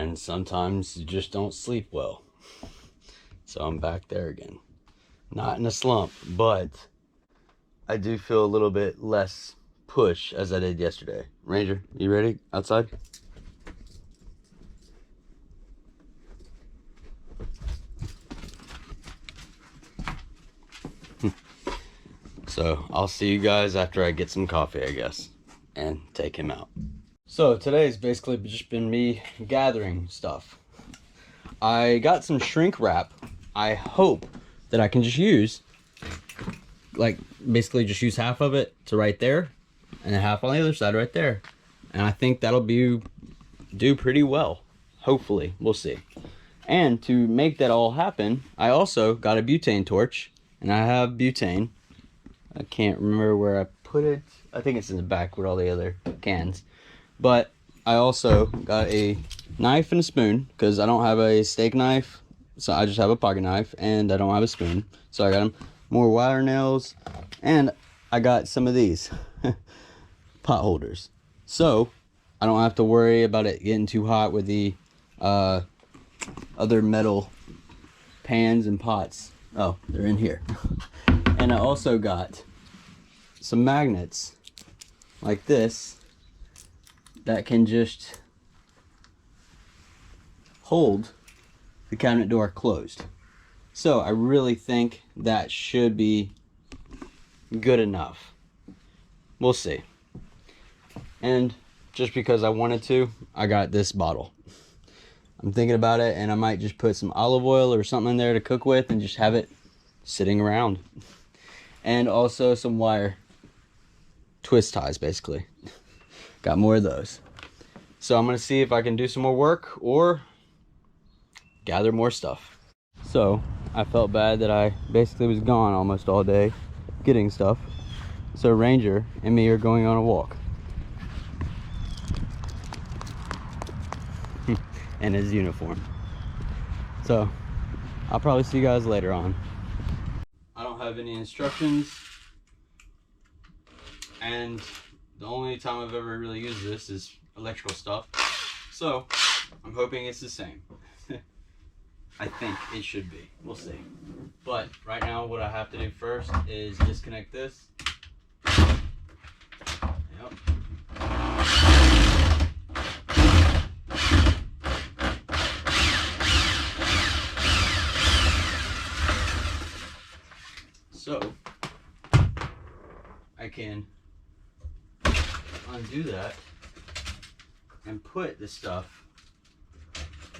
and sometimes you just don't sleep well. So I'm back there again. Not in a slump, but I do feel a little bit less push as I did yesterday. Ranger, you ready outside? So I'll see you guys after I get some coffee, I guess, and take him out. So today's basically just been me gathering stuff. I got some shrink wrap. I hope that I can just use, like, basically just use half of it to right there and half on the other side right there. And I think that'll do pretty well. Hopefully, we'll see. And to make that all happen, I also got a butane torch, and I have butane. I can't remember where I put it. I think it's in the back with all the other cans. But I also got a knife and a spoon because I don't have a steak knife. So I just have a pocket knife and I don't have a spoon. So I got them more wire nails, and I got some of these pot holders. So I don't have to worry about it getting too hot with the other metal pans and pots. Oh, they're in here. And I also got some magnets like this that can just hold the cabinet door closed. So I really think that should be good enough. We'll see. And just because I wanted to, I got this bottle. I'm thinking about it, and I might just put some olive oil or something in there to cook with and just have it sitting around. And also some wire twist ties, basically. Got more of those. So I'm gonna see if I can do some more work or gather more stuff. So I felt bad that I basically was gone almost all day getting stuff. So Ranger and me are going on a walk. In his uniform. So I'll probably see you guys later on. I don't have any instructions, and the only time I've ever really used this is electrical stuff, so I'm hoping it's the same. I think it should be. We'll see. But right now what I have to do first is disconnect this. Yep. So I can undo that and put the stuff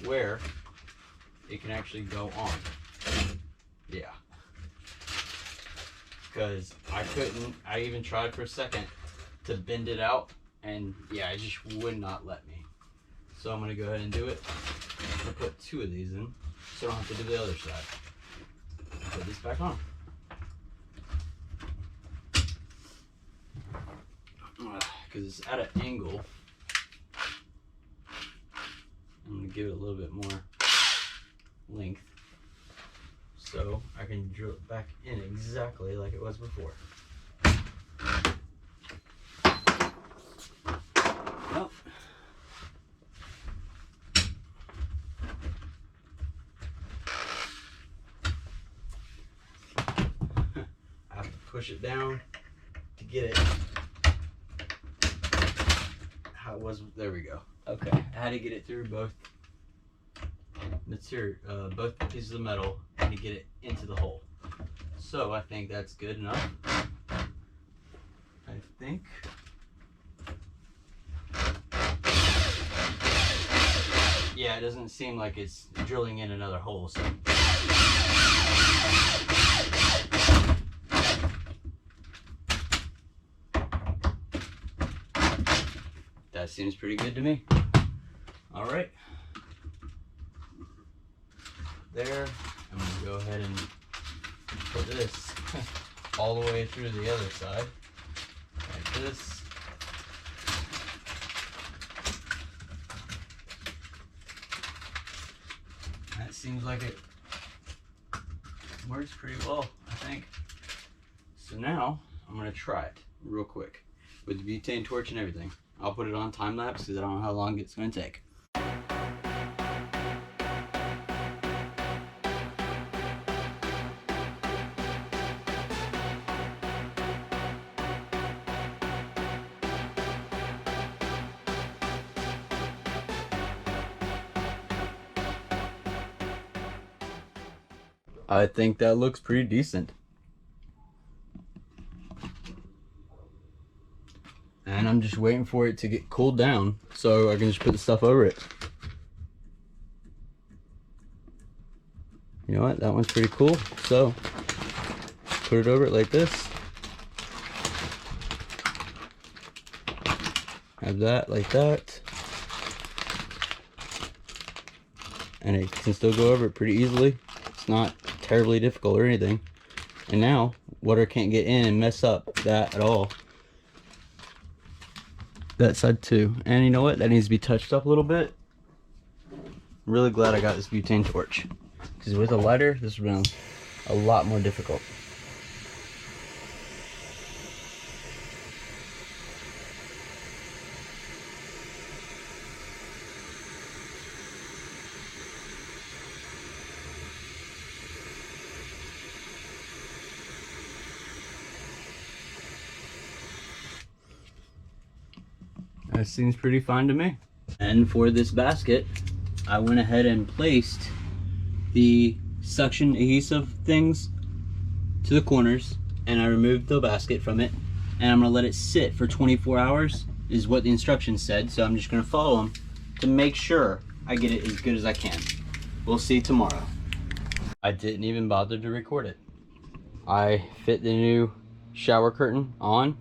where it can actually go on. Yeah. Because I even tried for a second to bend it out, and yeah, it just would not let me. So I'm gonna go ahead and do it. I'm gonna put 2 of these in so I don't have to do the other side. Put this back on. Because it's at an angle, I'm going to give it a little bit more length so I can drill it back in exactly like it was before. Well, I have to push it down to get it. How it was, there we go. Okay, I had to get it through both material, both pieces of metal, and to get it into the hole. So I think that's good enough. I think. Yeah, it doesn't seem like it's drilling in another hole, so. That seems pretty good to me. All right. There, I'm gonna go ahead and put this all the way through the other side, like this. That seems like it works pretty well, I think. So now I'm gonna try it real quick with the butane torch and everything. I'll put it on time lapse because I don't know how long it's gonna take. I think that looks pretty decent. And I'm just waiting for it to get cooled down so I can just put the stuff over it. You know what? That one's pretty cool. So put it over it like this. Have that like that. And it can still go over it pretty easily. It's not terribly difficult or anything. And now water can't get in and mess up that at all. That side too. And you know what? That needs to be touched up a little bit. I'm really glad I got this butane torch, because with a lighter this would have been a lot more difficult. That seems pretty fine to me. And for this basket, I went ahead and placed the suction adhesive things to the corners, and I removed the basket from it, and I'm gonna let it sit for 24 hours is what the instructions said. So I'm just gonna follow them to make sure I get it as good as I can. We'll see tomorrow. I didn't even bother to record it. I fit the new shower curtain on,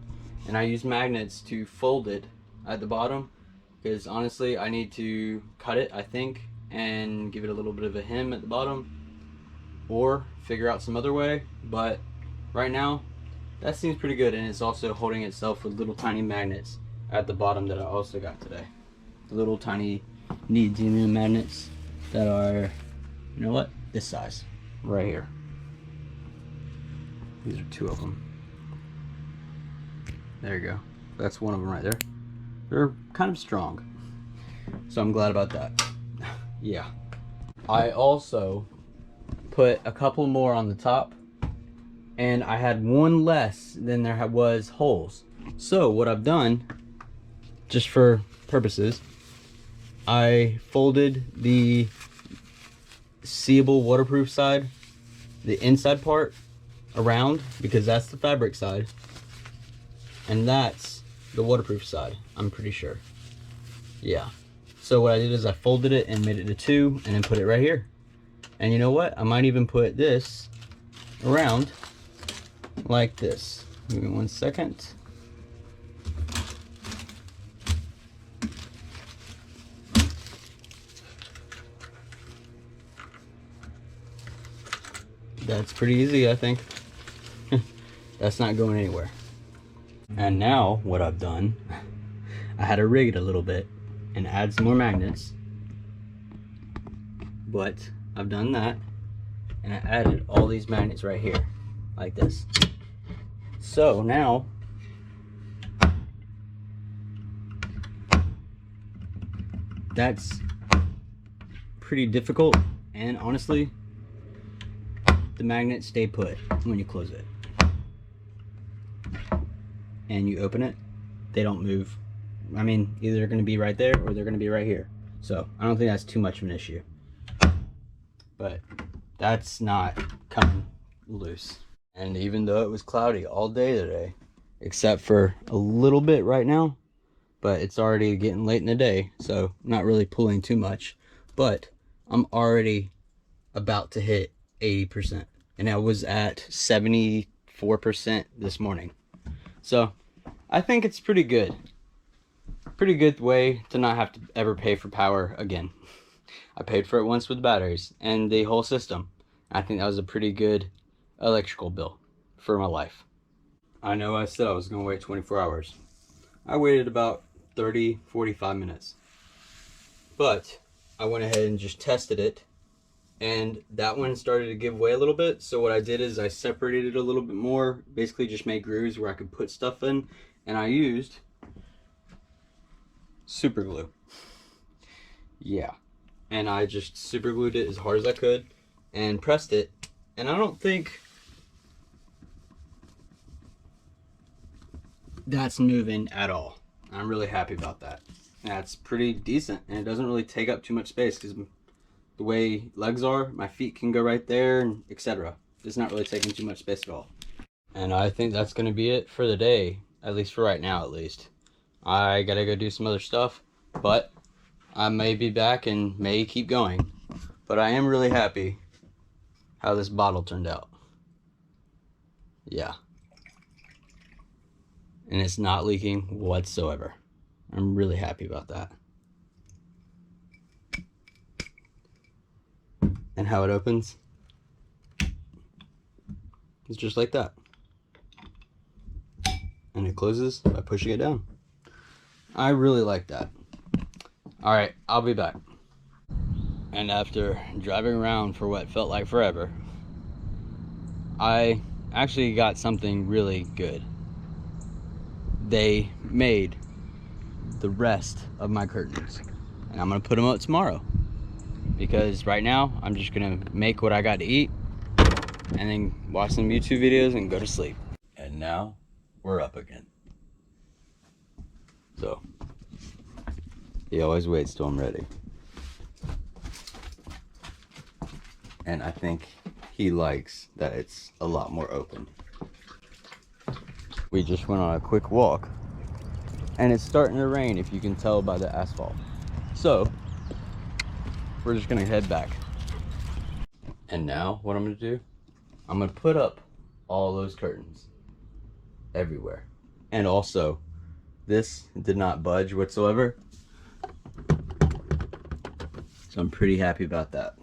and I used magnets to fold it at the bottom, because honestly I need to cut it, I think, and give it a little bit of a hem at the bottom, or figure out some other way. But right now that seems pretty good, and it's also holding itself with little tiny magnets at the bottom that I also got today. The little tiny neodymium magnets that are, you know what, this size right here. These are two of them. There you go. That's one of them right there. They're kind of strong, so I'm glad about that. Yeah. I also put a couple more on the top, and I had one less than there was holes. So what I've done, just for purposes, I folded the seeable waterproof side, the inside part, around, because that's the fabric side, and that's the waterproof side, I'm pretty sure. Yeah. So what I did is I folded it and made it into two, and then put it right here. And you know what? I might even put this around like this. Give me 1 second. That's pretty easy, I think. That's not going anywhere. And now what I've done, I had to rig it a little bit and add some more magnets, but I've done that, and I added all these magnets right here like this. So now that's pretty difficult, and honestly the magnets stay put when you close it and you open it. They don't move. I mean, either they're going to be right there or they're going to be right here. So I don't think that's too much of an issue, but that's not coming loose. And even though it was cloudy all day today, except for a little bit right now, but it's already getting late in the day, so I'm not really pulling too much, but I'm already about to hit 80%, and I was at 74% this morning. So I think it's pretty good. Pretty good way to not have to ever pay for power again. I paid for it once with batteries and the whole system. I think that was a pretty good electrical bill for my life. I know I said I was going to wait 24 hours. I waited about 30-45 minutes. But I went ahead and just tested it, and that one started to give way a little bit. So what I did is I separated it a little bit more, basically just made grooves where I could put stuff in, and I used super glue. Yeah, and I just super glued it as hard as I could and pressed it, and I don't think that's moving at all. I'm really happy about that. That's pretty decent, and it doesn't really take up too much space, because the way legs are, my feet can go right there, and etc. It's not really taking too much space at all. And I think that's going to be it for the day, at least for right now, at least. I gotta go do some other stuff, but I may be back and may keep going. But I am really happy how this bottle turned out. Yeah. And it's not leaking whatsoever. I'm really happy about that. And how it opens, it's just like that. And it closes by pushing it down. I really like that. Alright, I'll be back. And after driving around for what felt like forever, I actually got something really good. They made the rest of my curtains, and I'm gonna put them up tomorrow, because right now I'm just gonna make what I got to eat and then watch some YouTube videos and go to sleep. And now we're up again. So he always waits till I'm ready, and I think he likes that it's a lot more open. We just went on a quick walk, and it's starting to rain, if you can tell by the asphalt. So we're just gonna head back. And now what I'm gonna do, I'm gonna put up all those curtains everywhere. And also, this did not budge whatsoever, so I'm pretty happy about that.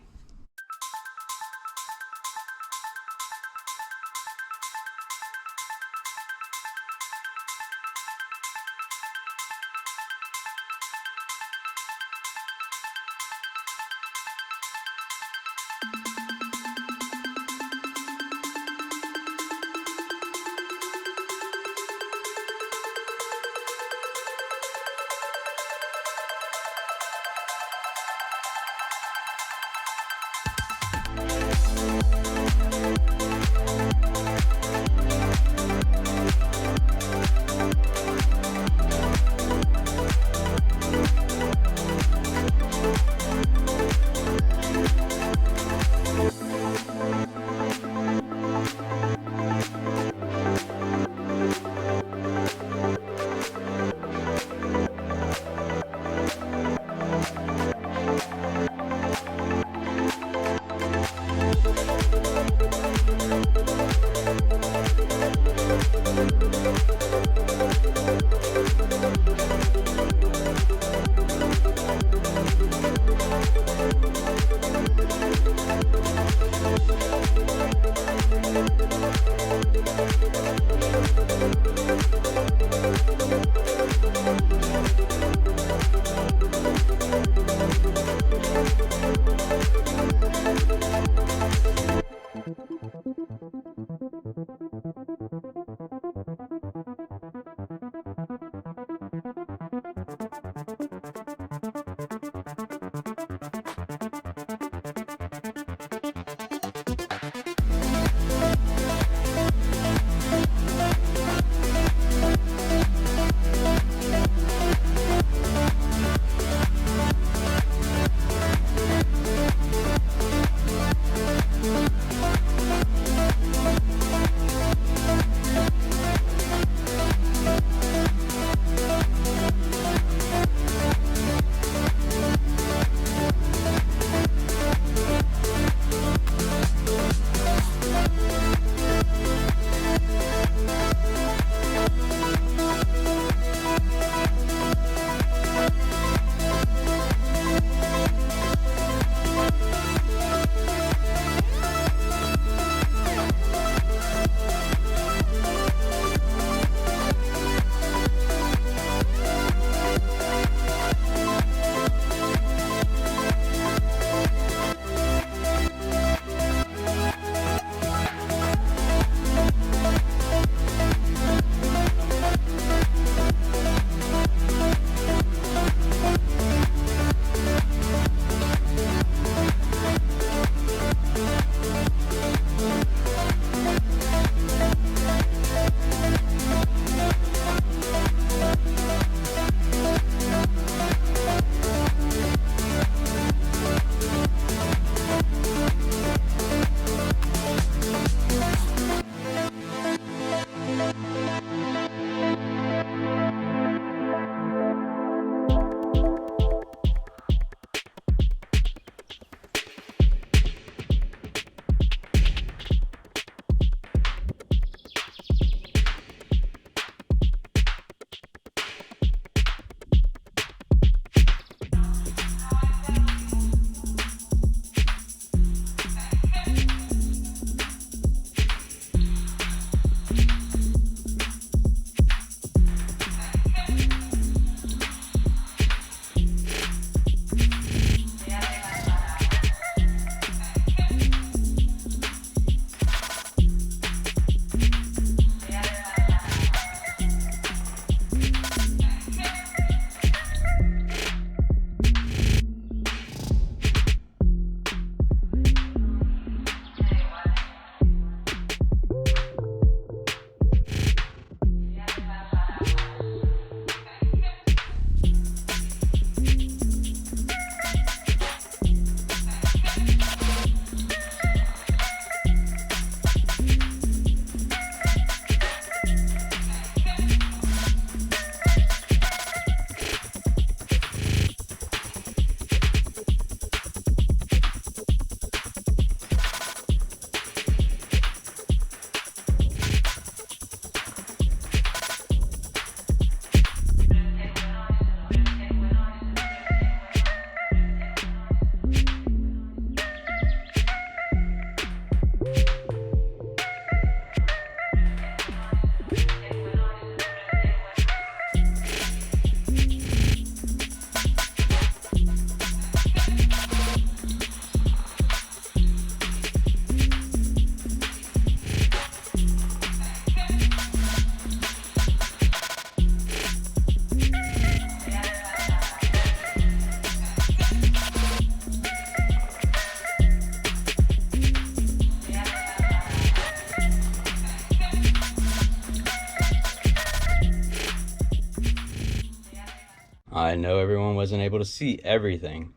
I know everyone wasn't able to see everything.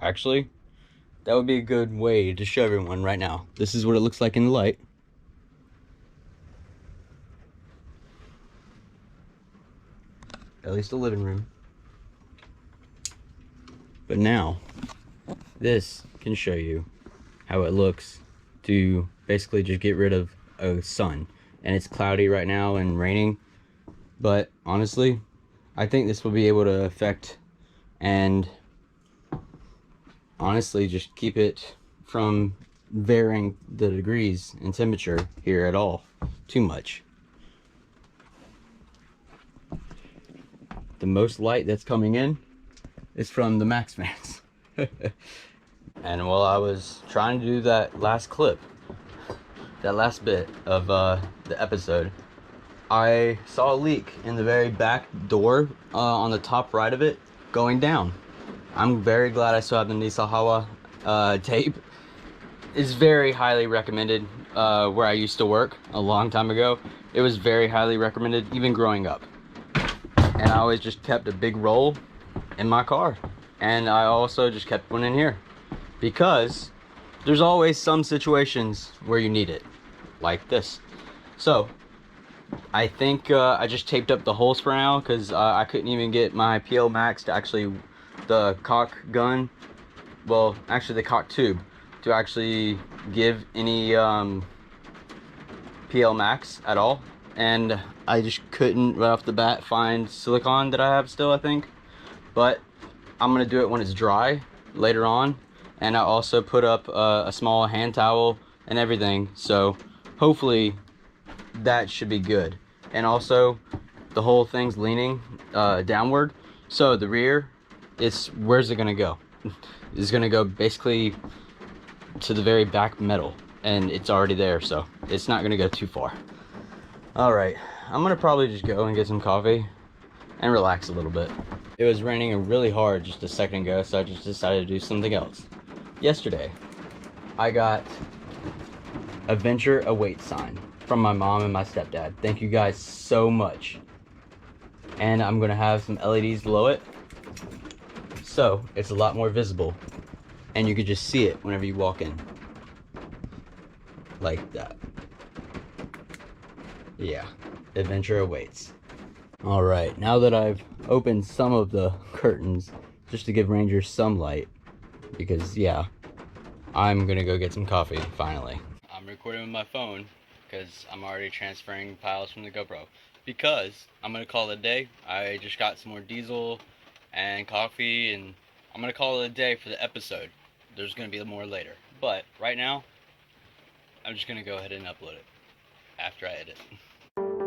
Actually, that would be a good way to show everyone right now. This is what it looks like in the light. At least the living room. But now, this can show you how it looks to basically just get rid of a sun. And it's cloudy right now and raining. But honestly, I think this will be able to affect and honestly just keep it from varying the degrees in temperature here at all too much. The most light that's coming in is from the Max fans. And while I was trying to do that last clip, that last bit of the episode, I saw a leak in the very back door on the top right of it going down. I'm very glad I still have the Nisahawa tape. It's very highly recommended where I used to work a long time ago. It was very highly recommended even growing up. And I always just kept a big roll in my car. And I also just kept one in here. Because there's always some situations where you need it. Like this. So, I think I just taped up the holes for now. Because I couldn't even get my PL Max to actually, the cock gun. Well, actually the cock tube. To actually give any PL Max at all. And I just couldn't right off the bat find silicone that I have still, I think. But I'm gonna do it when it's dry later on. And I also put up a small hand towel and everything, so hopefully that should be good. And also the whole thing's leaning downward, so the rear, where's it gonna go? It's gonna go basically to the very back metal, and it's already there, so it's not gonna go too far. Alright, I'm gonna probably just go and get some coffee and relax a little bit. It was raining really hard just a second ago, so I just decided to do something else. Yesterday, I got a Venture Await sign from my mom and my stepdad. Thank you guys so much. And I'm gonna have some LEDs below it, so it's a lot more visible. And you can just see it whenever you walk in. Like that. Yeah, adventure awaits. Alright, now that I've opened some of the curtains, just to give Rangers some light, because yeah, I'm gonna go get some coffee, finally. I'm recording with my phone, because I'm already transferring files from the GoPro. Because I'm gonna call it a day. I just got some more diesel and coffee, and I'm gonna call it a day for the episode. There's gonna be more later. But right now, I'm just gonna go ahead and upload it after I edit.